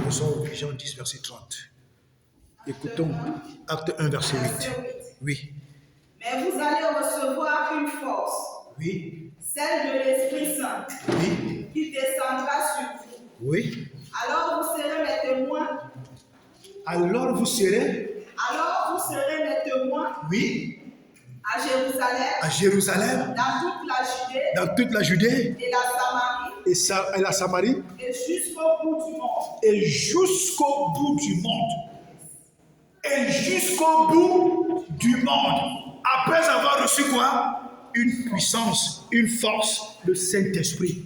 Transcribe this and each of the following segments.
Nous sommes Jean 10, verset 30. Écoutons Acte 1, verset 8. Oui. Mais vous allez recevoir une force. Oui. Celle de l'Esprit Saint. Oui. Qui descendra sur vous. Oui. Alors vous serez mes témoins. Alors vous serez mes témoins. Oui. À Jérusalem. À Jérusalem. Dans toute la Judée. Et la Samarie. Et la Samarie. Et jusqu'au bout du monde. Et jusqu'au bout du monde. Et jusqu'au bout du monde. Après avoir reçu quoi? Une puissance, une force, le Saint-Esprit.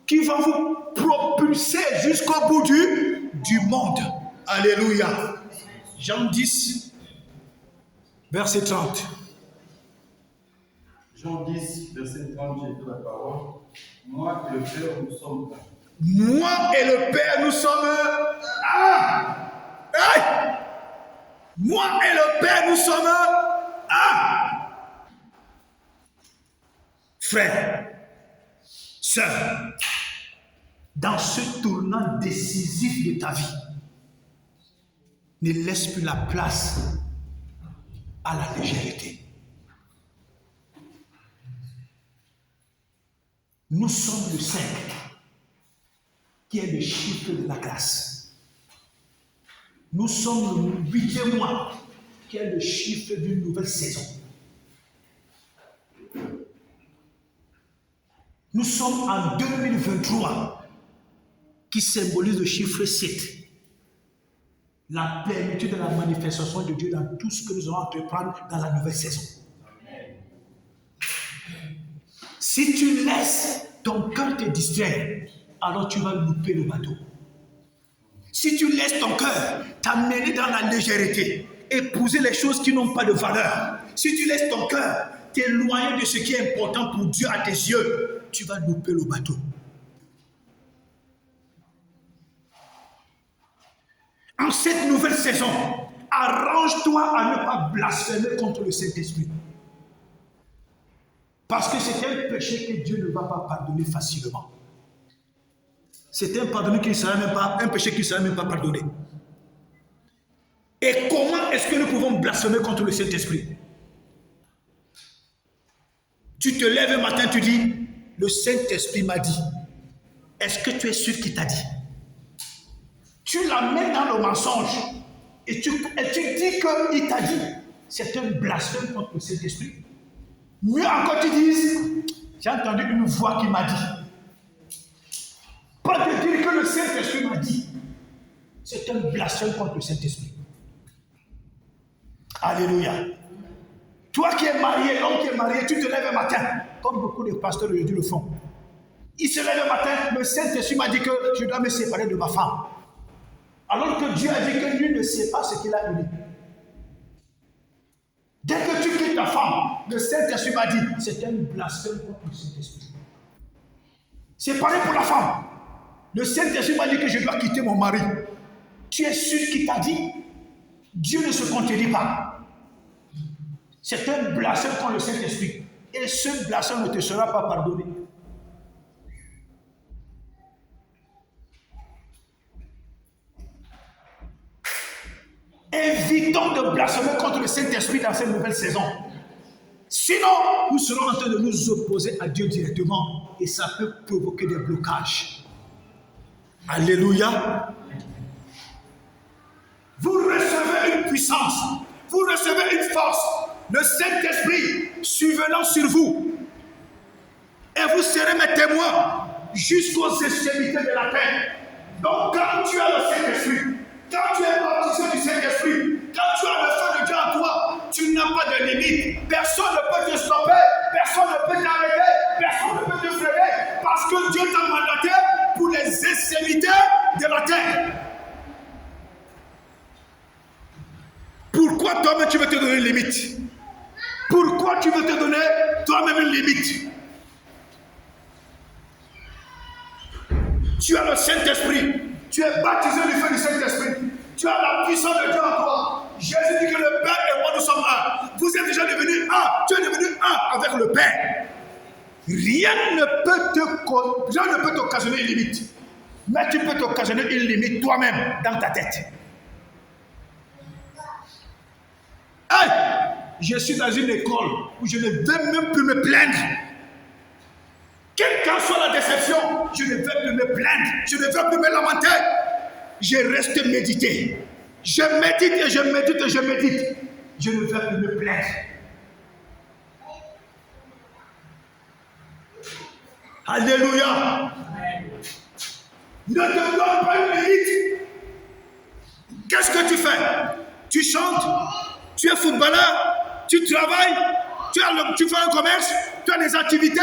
Qui va vous propulser jusqu'au bout du monde. Alléluia. Jean 10, verset 30. Jean 10, verset 30, j'ai dit la parole. Moi et le Père, nous sommes un. Moi et le Père, nous sommes un. Hey! Moi et le Père, nous sommes un. Frère, sœur, dans ce tournant décisif de ta vie, ne laisse plus la place à la légèreté. Nous sommes le 5, qui est le chiffre de la grâce. Nous sommes le 8e mois, qui est le chiffre d'une nouvelle saison. Nous sommes en 2023, qui symbolise le chiffre 7. La plénitude de la manifestation de Dieu dans tout ce que nous allons entreprendre dans la nouvelle saison. Si tu laisses ton cœur te distraire, alors tu vas louper le bateau. Si tu laisses ton cœur t'amener dans la légèreté, épouser les choses qui n'ont pas de valeur, si tu laisses ton cœur t'éloigner de ce qui est important pour Dieu à tes yeux, tu vas louper le bateau. En cette nouvelle saison, arrange-toi à ne pas blasphémer contre le Saint-Esprit. Parce que c'est un péché que Dieu ne va pas pardonner facilement. C'est un péché qui ne sera même pas pardonné. Et comment est-ce que nous pouvons blasphémer contre le Saint-Esprit? Tu te lèves un matin, tu dis, le Saint-Esprit m'a dit. Est-ce que tu es sûr qu'il t'a dit? Tu l'amènes dans le mensonge et tu dis qu'il t'a dit. C'est un blasphème contre le Saint-Esprit. Mieux encore, tu dis, j'ai entendu une voix qui m'a dit. Pas de dire que le Saint-Esprit m'a dit. C'est un blasphème contre le Saint-Esprit. Alléluia. Toi qui es marié, l'homme qui est marié, tu te lèves un matin, comme beaucoup de pasteurs aujourd'hui le font. Il se lève un matin, le Saint-Esprit m'a dit que je dois me séparer de ma femme. Alors que Dieu a dit que lui ne sait pas ce qu'il a uni. Dès que tu quittes ta femme, le Saint-Esprit m'a dit, c'est un blasphème contre le Saint-Esprit. C'est pareil pour la femme. Le Saint-Esprit m'a dit que je dois quitter mon mari. Tu es sûr qu'il t'a dit? Dieu ne se contredit pas. C'est un blasphème contre le Saint-Esprit. Et ce blasphème ne te sera pas pardonné. Évitons de blasphémer contre le Saint-Esprit dans cette nouvelle saison. Sinon, nous serons en train de nous opposer à Dieu directement et ça peut provoquer des blocages. Alléluia. Vous recevez une puissance, vous recevez une force, le Saint-Esprit survenant sur vous. Et vous serez mes témoins jusqu'aux extrémités de la terre. Donc quand tu as le Saint-Esprit, quand tu es baptisé du Saint-Esprit, quand tu as le feu de Dieu en toi, tu n'as pas de limite. Personne ne peut te stopper, personne ne peut t'arrêter, personne ne peut te freiner, parce que Dieu t'a mandaté pour les extrémités de la terre. Pourquoi toi-même tu veux te donner une limite? Pourquoi tu veux te donner toi-même une limite? Tu as le Saint-Esprit. Tu es baptisé du feu du Saint-Esprit. Tu as la puissance de Dieu en toi. Jésus dit que le Père et moi nous sommes un. Vous êtes déjà devenus un. Tu es devenu un avec le Père. Rien ne peut t'occasionner une limite. Mais tu peux t'occasionner une limite toi-même dans ta tête. Hey, je suis dans une école où je ne vais même plus me plaindre. Quelle qu'en soit la déception, je ne vais plus me plaindre. Je ne vais plus me lamenter. Je reste méditer. Je médite et je médite et je médite. Je ne vais plus me plaindre. Alléluia. Ne te donne pas une limite. Qu'est-ce que tu fais? Tu chantes, tu es footballeur, tu travailles, tu fais un commerce, tu as des activités,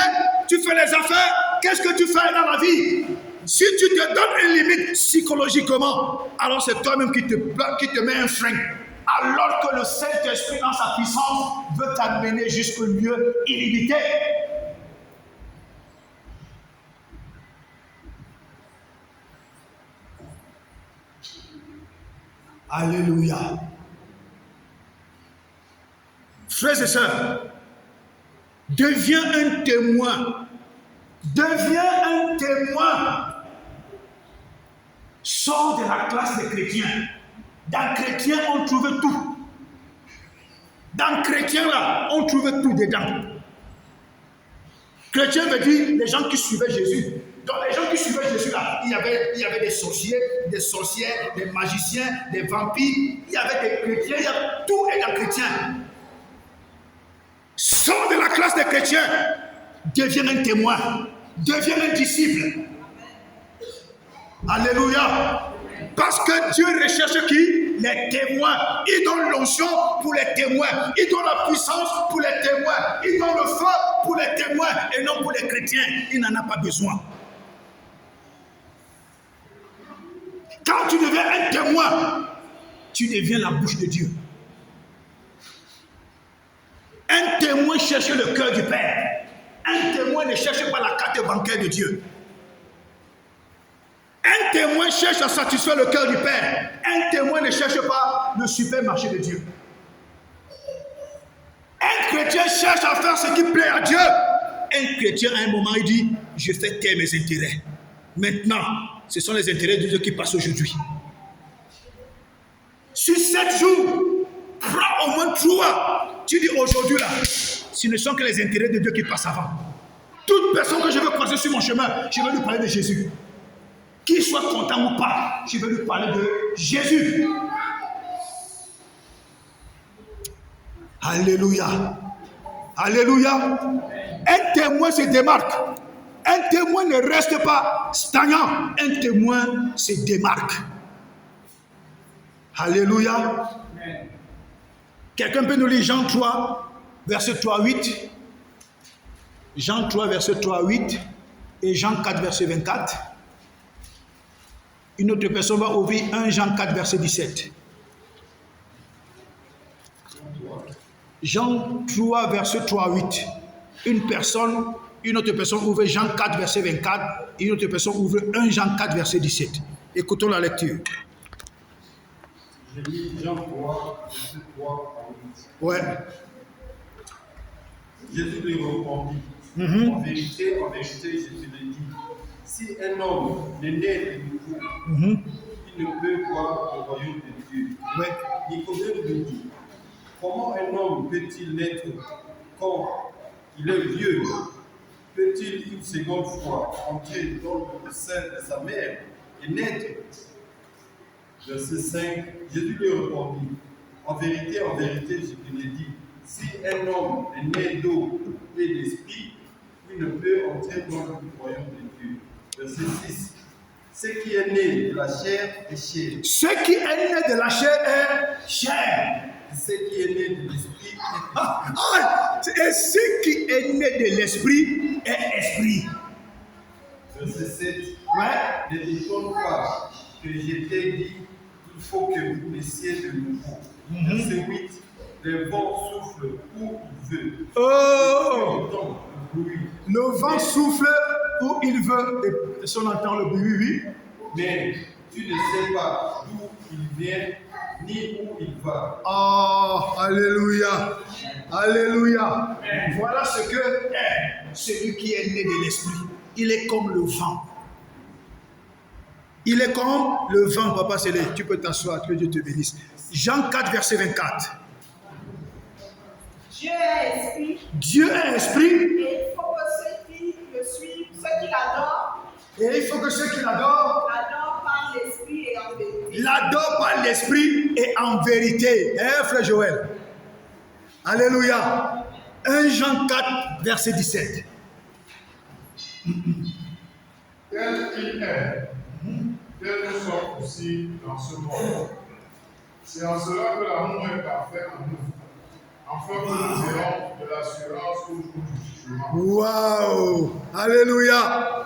tu fais les affaires. Qu'est-ce que tu fais dans la vie? Si tu te donnes une limite psychologiquement, alors c'est toi-même qui te met un frein. Alors que le Saint-Esprit, dans sa puissance, veut t'amener jusqu'au lieu illimité. Alléluia. Frères et sœurs, deviens un témoin. Deviens un témoin. Sors de la classe des chrétiens. Dans chrétien, on trouve tout. Dans chrétien, là, on trouve tout dedans. Chrétien veut dire les gens qui suivaient Jésus. Donc les gens qui suivaient Jésus, là, il y avait des sorciers, des sorcières, des magiciens, des vampires. Il y avait des chrétiens, tout est dans chrétien. Sors de la classe des chrétiens. Deviens un témoin. Deviens un disciple. Alléluia. Parce que Dieu recherche qui? Les témoins. Il donne l'onction pour les témoins. Il donne la puissance pour les témoins. Il donne le feu pour les témoins et non pour les chrétiens. Il n'en a pas besoin. Quand tu deviens un témoin, tu deviens la bouche de Dieu. Un témoin cherche le cœur du Père. Un témoin ne cherche pas la carte bancaire de Dieu. Un témoin cherche à satisfaire le cœur du Père. Un témoin ne cherche pas le supermarché de Dieu. Un chrétien cherche à faire ce qui plaît à Dieu. Un chrétien, à un moment, il dit, je fais taire mes intérêts. Maintenant, ce sont les intérêts de Dieu qui passent aujourd'hui. Sur 7 jours, prends au moins 3. Tu dis aujourd'hui là, ce ne sont que les intérêts de Dieu qui passent avant. Toute personne que je veux croiser sur mon chemin, je vais lui parler de Jésus. Qu'il soit content ou pas, je vais lui parler de Jésus. Alléluia. Alléluia. Un témoin se démarque. Un témoin ne reste pas stagnant. Un témoin se démarque. Alléluia. Quelqu'un peut nous lire Jean 3, verset 3-8. Jean 3, verset 3-8 et Jean 4, verset 24. Une autre personne va ouvrir 1 Jean 4, verset 17. Jean 3, verset 3-8. Une autre personne ouvre Jean 4, verset 24. Et une autre personne ouvre 1 Jean 4, verset 17. Écoutons la lecture. J'ai mis Jean 3, verset 3 à 8. Ouais. Jésus lui répondit. En vérité, je te le dis. Si un homme n'est né de nouveau, il ne peut voir le royaume de Dieu. Ouais. Nicodème lui dit, comment un homme peut-il naître quand il est vieux? Peut-il une seconde fois entrer dans le sein de sa mère et naître? Verset 5, Jésus lui répondit, en vérité, je te l'ai dit, si un homme est né d'eau et d'esprit, il ne peut entrer dans le royaume de Dieu. Verset 6. Ce qui est né de la chair est chair. Ce qui est né de la chair est chair. Ce qui est né de l'esprit est esprit. Et ce qui est né de l'esprit est esprit. Verset 7. Ouais. Ne t'étonne pas que je t'ai dit, il faut que vous naissiez de nouveau. Verset 8. Le vent souffle où il veut. Oh! Le vent souffle où il veut. Et si on entend le bruit, oui. Mais tu ne sais pas d'où il vient ni où il va. Oh, alléluia. Alléluia. Voilà ce que est celui qui est né de l'esprit. Il est comme le vent. Il est comme le vent, papa Célé. Tu peux t'asseoir, que Dieu te bénisse. Jean 4, verset 24. Dieu est esprit. Dieu est esprit. Et il faut que ceux qui le suivent, ceux qui l'adorent, Et il faut que ceux qui l'adorent, l'adorent par l'esprit et en vérité. l'adorent par l'esprit et en vérité. Hein, frère Joël? Alléluia. 1 Jean 4, verset 17. Tel qu'il est, tel nous sommes aussi dans ce monde. C'est en cela que l'amour est parfait en nous, afin que nous ayons de l'assurance au jour du jugement. Waouh! Alléluia!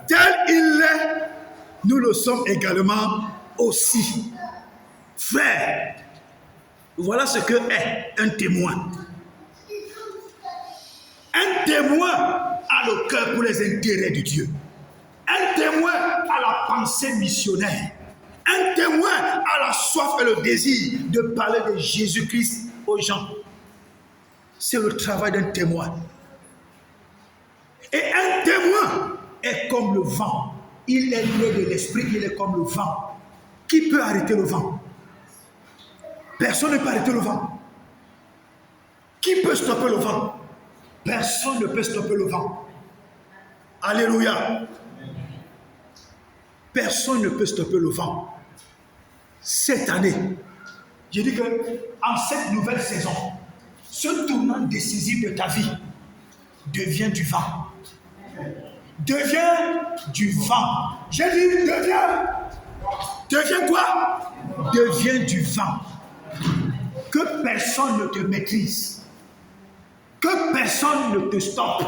Tel il est, nous le sommes également aussi. Frère, voilà ce que est un témoin. Un témoin a le cœur pour les intérêts de Dieu. Un témoin a la pensée missionnaire. Un témoin a la soif et le désir de parler de Jésus-Christ aux gens. C'est le travail d'un témoin. Et un témoin est comme le vent. Il est né de l'esprit, il est comme le vent. Qui peut arrêter le vent? Personne ne peut arrêter le vent. Qui peut stopper le vent? Personne ne peut stopper le vent. Alléluia. Personne ne peut stopper le vent. Cette année, j'ai dit que en cette nouvelle saison, ce tournant décisif de ta vie devient du vent. Devient du vent. J'ai dit devient quoi? Devient du vent. Que personne ne te maîtrise. Que personne ne te stoppe.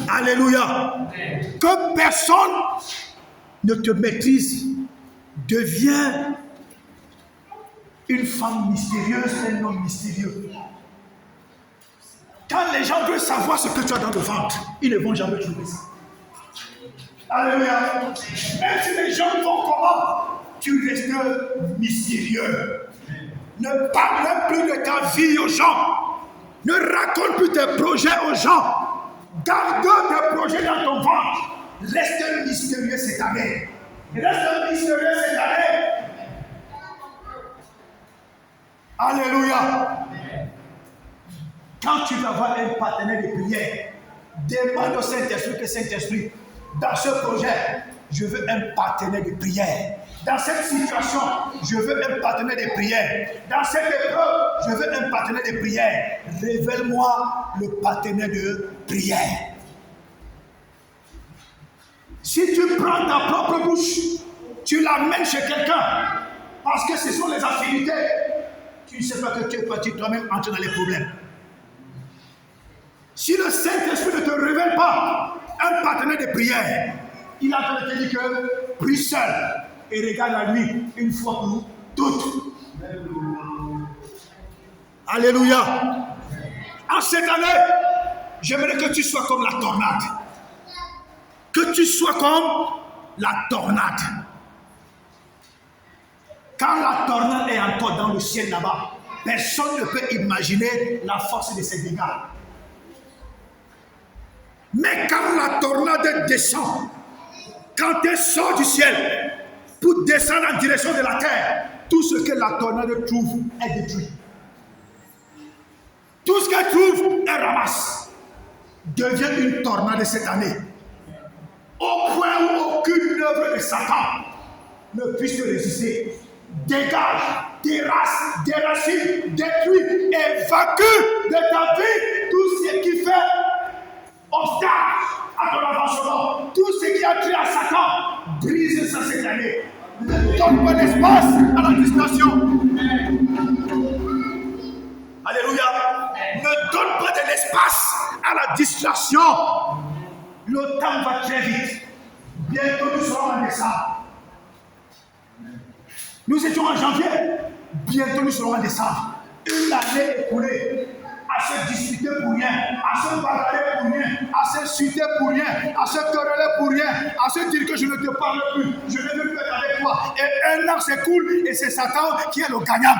Alléluia. Que personne ne te maîtrise. Deviens une femme mystérieuse, un homme mystérieux. Quand les gens veulent savoir ce que tu as dans le ventre, ils ne vont jamais trouver ça. Alléluia. Même si les gens font comment, tu restes mystérieux. Ne parle plus de ta vie aux gens. Ne raconte plus tes projets aux gens. Garde tes projets dans ton ventre. Reste mystérieux cette année. Reste mystérieux cette année. Alléluia. Quand tu vas avoir un partenaire de prière, demande au Saint-Esprit que Saint-Esprit, dans ce projet, je veux un partenaire de prière. Dans cette situation, je veux un partenaire de prière. Dans cette épreuve, je veux un partenaire de prière. Révèle-moi le partenaire de prière. Si tu prends ta propre bouche, tu l'amènes chez quelqu'un, parce que ce sont les affinités, tu ne sais pas que tu es parti toi-même entrer dans les problèmes. Si le Saint-Esprit ne te révèle pas un partenaire de prière, il est en train de te dire que prie seul et regarde la nuit une fois pour toutes. Alléluia. En cette année, j'aimerais que tu sois comme la tornade. Que tu sois comme la tornade. Quand la tornade est encore dans le ciel là-bas, personne ne peut imaginer la force de ses dégâts. Mais quand la tornade descend, quand elle sort du ciel pour descendre en direction de la terre, tout ce que la tornade trouve est détruit. Tout ce qu'elle trouve, elle ramasse. Devient une tornade cette année. Au point où aucune œuvre de Satan ne puisse te résister. Dégage, terrasse, déracine, détruit, évacue de ta vie tout ce qui fait obstacle à ton avancement. Tout ce qui a trait à Satan, brise ça cette année. Ne donne pas d'espace à la distraction. Alléluia. Ne donne pas de l'espace à la distraction. Le temps va très vite. Bientôt nous serons en décembre. Nous étions en janvier. Bientôt nous serons en décembre. Une année écoulée à se disputer pour rien, à se bagarrer pour rien, à s'insulter pour rien, à se quereller pour rien, à se dire que je ne te parle plus, je ne veux plus être avec toi. Et un an s'écoule et c'est Satan qui est le gagnant.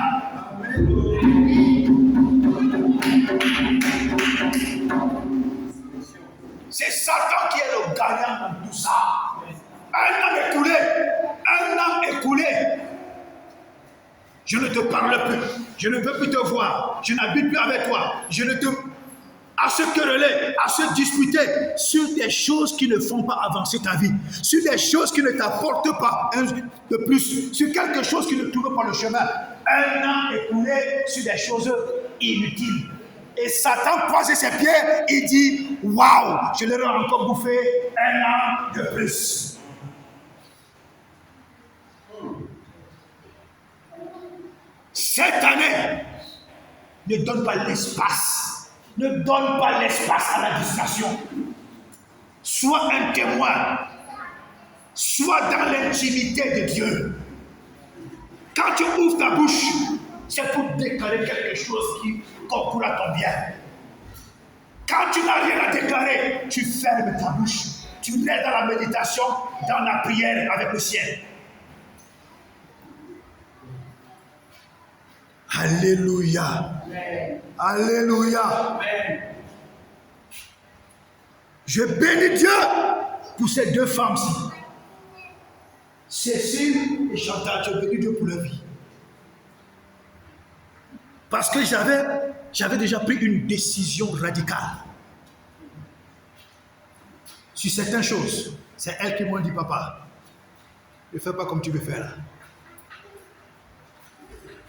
C'est Satan qui est le gagnant dans tout ça. Un an Je ne te parle plus. Je ne veux plus te voir. Je n'habite plus avec toi. Je ne te... À se quereller, à se disputer sur des choses qui ne font pas avancer ta vie, sur des choses qui ne t'apportent pas de plus, sur quelque chose qui ne trouve pas le chemin. Un an écoulé sur des choses inutiles. Et Satan croise ses pieds, il dit, waouh, je leur ai encore bouffé un an de plus. Cette année, ne donne pas l'espace. Ne donne pas l'espace à la distraction. Sois un témoin. Sois dans l'intimité de Dieu. Quand tu ouvres ta bouche, c'est pour déclarer quelque chose qui concourt à ton bien. Quand tu n'as rien à déclarer, tu fermes ta bouche. Tu restes dans la méditation, dans la prière avec le ciel. Alléluia. Amen. Alléluia. Amen. Je bénis Dieu pour ces deux femmes-ci. Cécile et Chantal, je bénis Dieu pour leur vie. Parce que j'avais déjà pris une décision radicale. Sur certaines choses, c'est elles qui m'ont dit, papa, ne fais pas comme tu veux faire.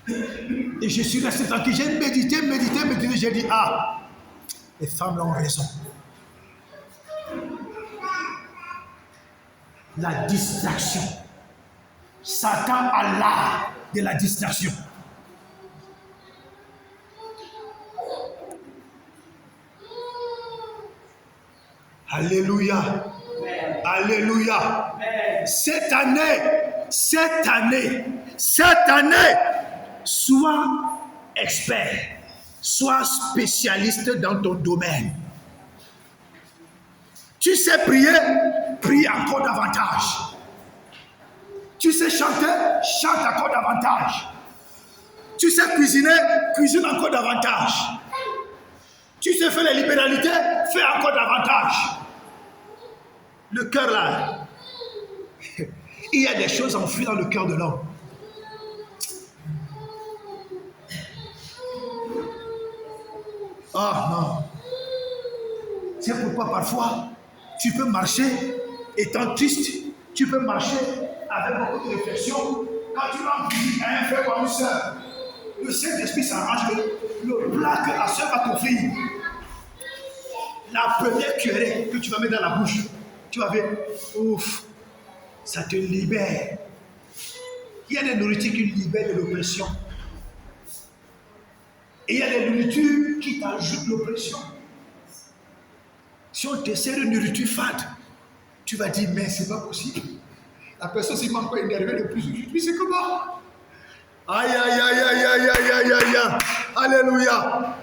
Et je suis resté tranquille. J'ai médité, j'ai dit, ah, les femmes ont raison. La distraction. Satan a l'art de la distraction. Alléluia. Amen. Alléluia. Amen. Cette année, sois expert, sois spécialiste dans ton domaine. Tu sais prier, prie encore davantage. Tu sais chanter, chante encore davantage. Tu sais cuisiner, cuisine encore davantage. Tu sais faire les libéralités, fais encore davantage. Le cœur là, il y a des choses enfouies dans le cœur de l'homme. Ah non. C'est pourquoi parfois, tu peux marcher étant triste, tu peux marcher avec beaucoup de réflexion. Quand tu vas en visite à un frère ou à une soeur, le Saint-Esprit s'arrange que le plat que la soeur va t'offrir, la première cuillerée que tu vas mettre dans la bouche, tu vas voir, ouf, ça te libère. Il y a des nourritures qui libèrent de l'oppression. Et il y a des nourritures qui t'ajoutent l'oppression. Si on te sert une nourriture fade, tu vas dire, mais c'est pas possible. La personne s'est même pas énervée le plus aujourd'hui, c'est comment? Aïe, aïe, aïe, aïe, aïe, aïe, aïe, aïe, aïe. Alléluia.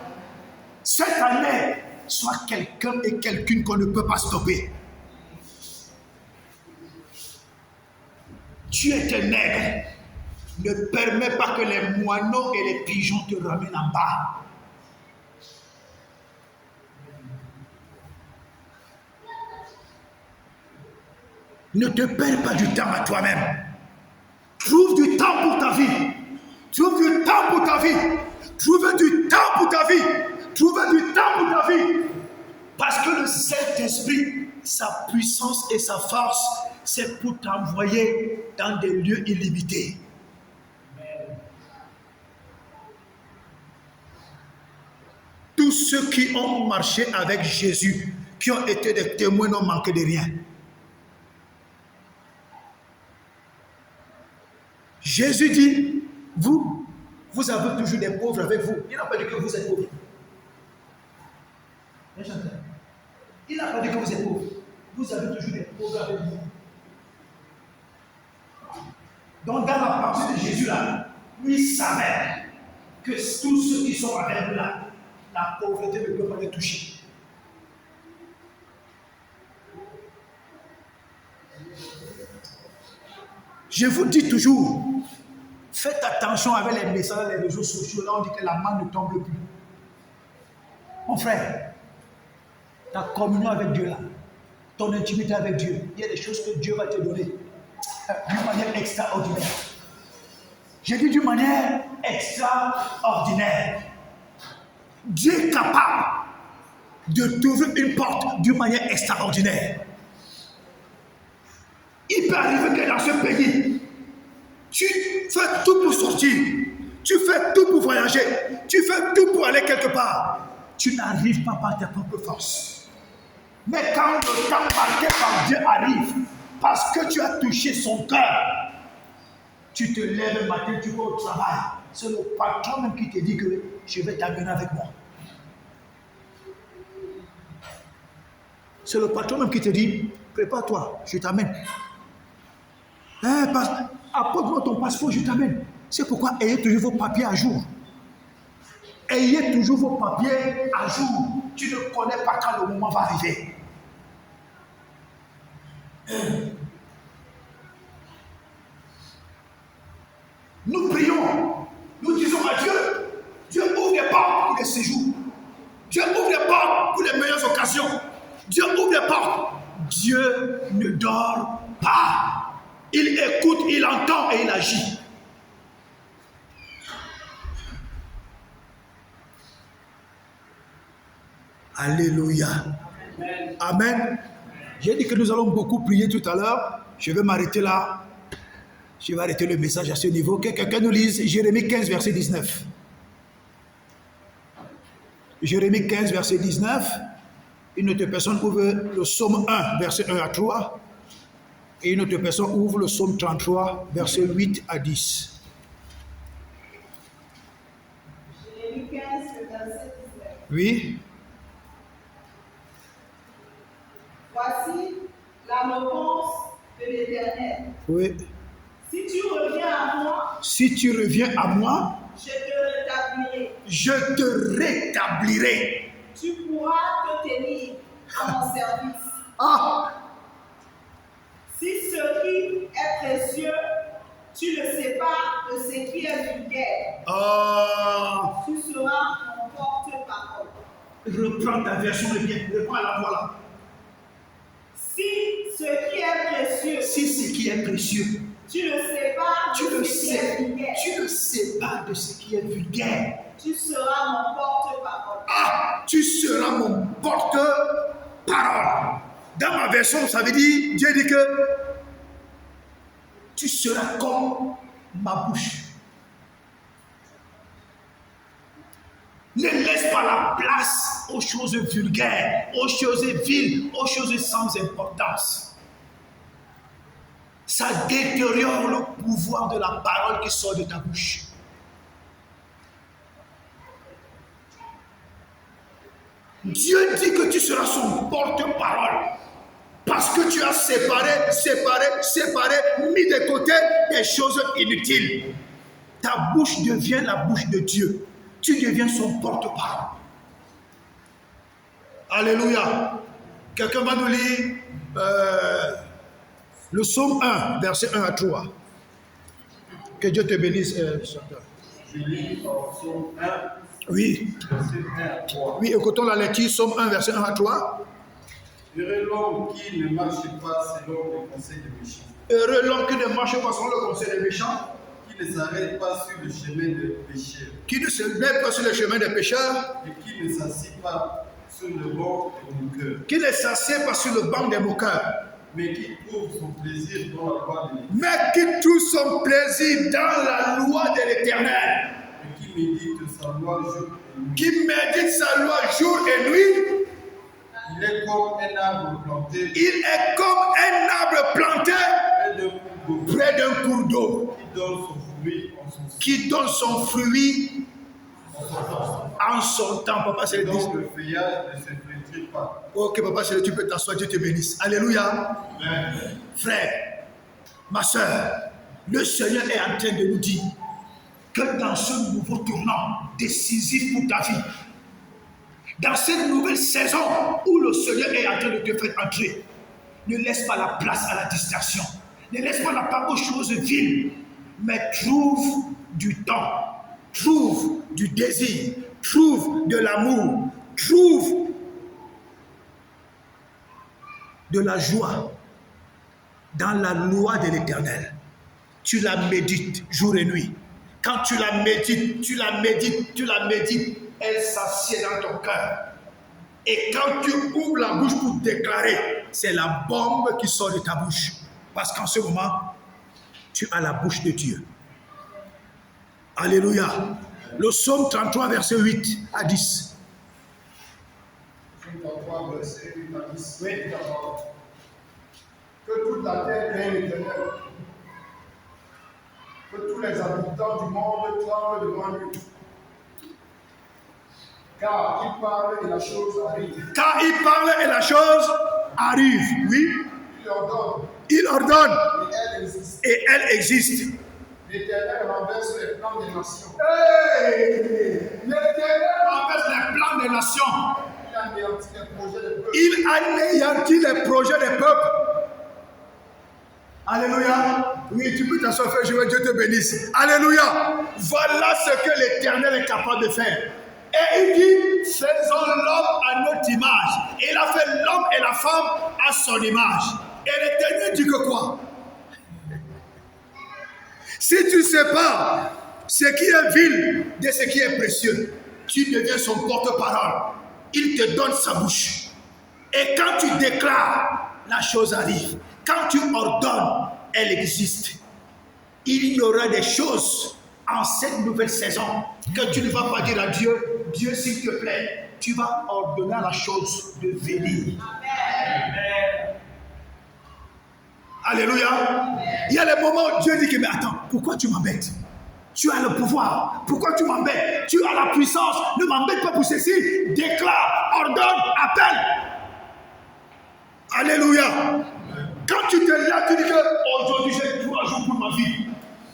Cette année, sois quelqu'un et quelqu'une qu'on ne peut pas stopper. Tu es un nègre. Ne permets pas que les moineaux et les pigeons te ramènent en bas. Ne te perds pas du temps à toi-même. Trouve du temps pour ta vie. Trouve du temps pour ta vie. Trouve du temps pour ta vie. Trouve du temps pour ta vie. Parce que le Saint-Esprit, sa puissance et sa force, c'est pour t'envoyer dans des lieux illimités. Tous ceux qui ont marché avec Jésus, qui ont été des témoins, n'ont manqué de rien. Jésus dit, vous avez toujours des pauvres avec vous. Il n'a pas dit que vous êtes pauvres. Il n'a pas dit que vous êtes pauvres. Vous avez toujours des pauvres avec vous. Donc dans la partie de Jésus là, lui savait que tous ceux qui sont avec nous là, la pauvreté ne peut pas les toucher. Je vous dis toujours, faites attention avec les messages, les réseaux sociaux. Là, on dit que la main ne tombe plus. Mon frère, ta communion avec Dieu là, ton intimité avec Dieu, il y a des choses que Dieu va te donner d'une manière extraordinaire. J'ai dit d'une manière extraordinaire. Dieu est capable de trouver une porte d'une manière extraordinaire. Il peut arriver que dans ce pays, tu fais tout pour sortir, tu fais tout pour voyager, tu fais tout pour aller quelque part. Tu n'arrives pas par tes propres forces. Mais quand le temps marqué par Dieu arrive, parce que tu as touché son cœur, tu te lèves le matin, tu vas au travail. C'est le patron même qui te dit que je vais t'amener avec moi. C'est le patron même qui te dit, prépare-toi, je t'amène. Apporte-moi ton passeport, je t'amène. C'est pourquoi ayez toujours vos papiers à jour. Ayez toujours vos papiers à jour. Tu ne connais pas quand le moment va arriver. Nous prions, nous disons à Dieu, Dieu ouvre les portes pour les séjours. Dieu ouvre les portes pour les meilleures occasions. Dieu ouvre les portes. Dieu ne dort pas. Il écoute, il entend et il agit. Alléluia. Amen. J'ai dit que nous allons beaucoup prier tout à l'heure. Je vais m'arrêter là. Je vais arrêter le message à ce niveau. Que quelqu'un nous lise Jérémie 15, verset 19. Jérémie 15, verset 19. Une autre personne ouvre le psaume 1, verset 1 à 3. Et une autre personne ouvre le psaume 33, verset 8 à 10. Jérémie 15, verset 19. Oui. Voici la réponse de l'Éternel. Oui. Si tu reviens à moi, Si tu reviens à moi, je te rétablirai. je te rétablirai. Tu pourras te tenir à mon service. Ah! Si ce qui est précieux, tu ne sais pas de ce qui est vulgaire, Ah! tu seras mon porte-parole. Reprends ta version de bien. Reprends la voilà. Si ce qui est précieux, Si ce qui est précieux, tu ne sais pas tu de ne ce qui est sais, vulgaire, tu ne sais pas de ce qui est vulgaire. tu seras mon porte-parole. Ah, tu seras mon porte-parole. Dans ma version, ça veut dire, Dieu dit que tu seras comme ma bouche. Ne laisse pas la place aux choses vulgaires, aux choses viles, aux choses sans importance. Ça détériore le pouvoir de la parole qui sort de ta bouche. Dieu dit que tu seras son porte-parole. Parce que tu as séparé, mis de côté des choses inutiles. Ta bouche devient la bouche de Dieu. Tu deviens son porte-parole. Alléluia. Quelqu'un va nous lire le psaume 1, verset 1 à 3. Que Dieu te bénisse. Je lis en psaume 1, Oui. verset 1 à 3. Oui, écoutons la lecture, psaume 1, verset 1 à 3. Heureux l'homme qui ne marche pas selon les conseils des méchants, Heureux l'homme qui ne marche pas selon le conseil des méchants, qui ne s'arrête pas sur le chemin des pécheurs, qui ne se met pas sur le chemin des pécheurs, et qui ne s'assied pas sur le banc de mon cœur, qui ne s'assied pas sur le banc des moqueurs, mais qui trouve son plaisir dans la loi de l'Éternel, mais qui trouve son plaisir dans la loi de l'Éternel, et qui médite sa loi jour et nuit. qui médite sa loi jour et nuit. Il est comme un arbre planté Il est comme un arbre planté près d'un cours d'eau, près d'un cours d'eau, qui donne son fruit qui donne son fruit en son temps. Papa, c'est le dont 10. le feuillage ne se flétrit pas. Ok, papa, c'est le tu peux t'asseoir, Dieu te bénisse. Alléluia. Amen. Frère, ma soeur, le Seigneur est en train de nous dire que dans ce nouveau tournant décisif pour ta vie, dans cette nouvelle saison où le Seigneur est en train de te faire entrer, ne laisse pas la place à la distraction. Ne laisse pas la place aux choses viles, mais trouve du temps, trouve du désir, trouve de l'amour, trouve de la joie dans la loi de l'Éternel. Tu la médites jour et nuit. Quand tu la médites, elle s'assied dans ton cœur. Et quand tu ouvres la bouche pour déclarer, c'est la bombe qui sort de ta bouche. Parce qu'en ce moment, tu as la bouche de Dieu. Alléluia. Le psaume 33, verset 8 à 10. Psaume 33, verset 8 à 10. Oui, d'abord. Que toute la terre craigne l'Éternel. Que tous les habitants du monde tremblent devant lui. Car il parle et la chose arrive. Car il parle et la chose arrive. Oui. Il ordonne. Et elle existe. L'Éternel renverse les plans des nations. L'Éternel renverse les plans des nations. Il anéantit les projets des peuples. Il anéantit les projets des peuples. Alléluia. Oui, tu peux t'asseoir, frère, je veux Dieu te bénisse. Alléluia. Voilà ce que l'Éternel est capable de faire. Et il dit, faisons l'homme à notre image. Et il a fait l'homme et la femme à son image. Et l'Éternel dit que quoi? Si tu sépares ce qui est vil de ce qui est précieux, tu deviens son porte-parole. Il te donne sa bouche. Et quand tu déclares, la chose arrive. Quand tu ordonnes, elle existe. Il y aura des choses en cette nouvelle saison que tu ne vas pas dire à Dieu, Dieu s'il te plaît, tu vas ordonner à la chose de venir. Amen. Alléluia. Il y a les moments où Dieu dit que mais attends, pourquoi tu m'embêtes? Tu as le pouvoir. Pourquoi tu m'embêtes? Tu as la puissance. Ne m'embête pas pour ceci. Déclare, ordonne, appelle. Alléluia. Quand tu te lèves, tu dis que aujourd'hui j'ai 3 jours pour ma vie.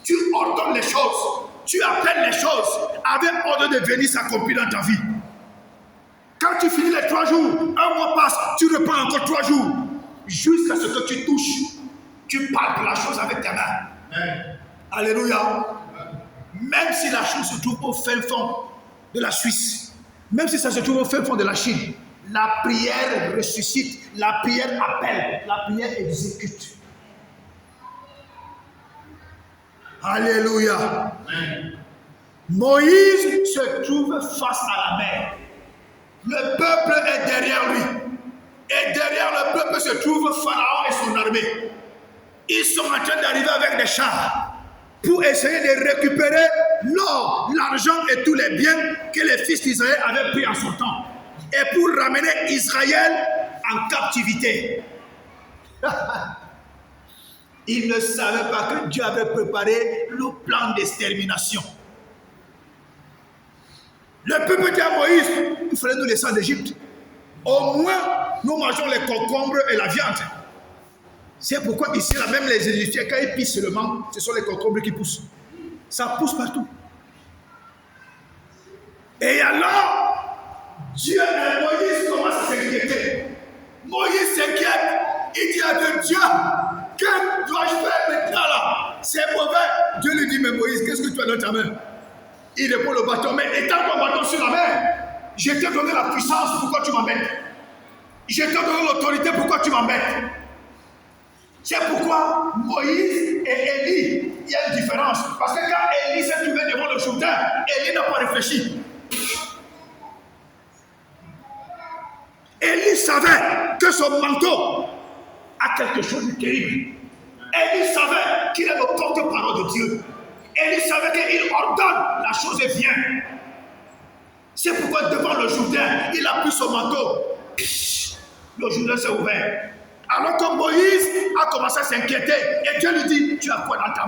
Tu ordonnes les choses. Tu appelles les choses avec ordre de venir s'accomplir dans ta vie. Quand tu finis les 3 jours, un mois passe, tu reprends encore 3 jours. Jusqu'à ce que tu touches. Tu parles de la chose avec tes mains. Amen. Alléluia. Même si la chose se trouve au fin fond de la Suisse, même si ça se trouve au fin fond de la Chine, la prière ressuscite, la prière appelle, la prière exécute. Alléluia. Amen. Moïse se trouve face à la mer. Le peuple est derrière lui. Et derrière le peuple se trouve Pharaon et son armée. Ils sont en train d'arriver avec des chars pour essayer de récupérer l'or, l'argent et tous les biens que les fils d'Israël avaient pris en son temps. Et pour ramener Israël en captivité. Ils ne savaient pas que Dieu avait préparé le plan d'extermination. Le peuple dit à Moïse, il fallait nous laisser en Égypte. Au moins, nous mangeons les concombres et la viande. C'est pourquoi ici, là, même les Égyptiens, quand ils pissent seulement, ce sont les concombres qui poussent. Ça pousse partout. Et alors, Dieu et Moïse commencent à s'inquiéter. Moïse s'inquiète. Il dit à Dieu, que dois-je faire maintenant là? C'est mauvais. Dieu lui dit, mais Moïse, qu'est-ce que tu as dans ta main? Il répond le bâton, mais étends ton bâton sur la main. Je t'ai donné la puissance, pourquoi tu m'embêtes? Je t'ai donné l'autorité, pourquoi tu m'embêtes? C'est pourquoi Moïse et Élie, il y a une différence. Parce que quand Élie s'est trouvé devant le Jourdain, Élie n'a pas réfléchi. Élie savait que son manteau a quelque chose de terrible. Élie savait qu'il est le porte-parole de Dieu. Élie savait qu'il ordonne, la chose vient. C'est pourquoi devant le Jourdain, il a pris son manteau. Le Jourdain s'est ouvert. Alors que Moïse a commencé à s'inquiéter. Et Dieu lui dit, tu as quoi dans ta main?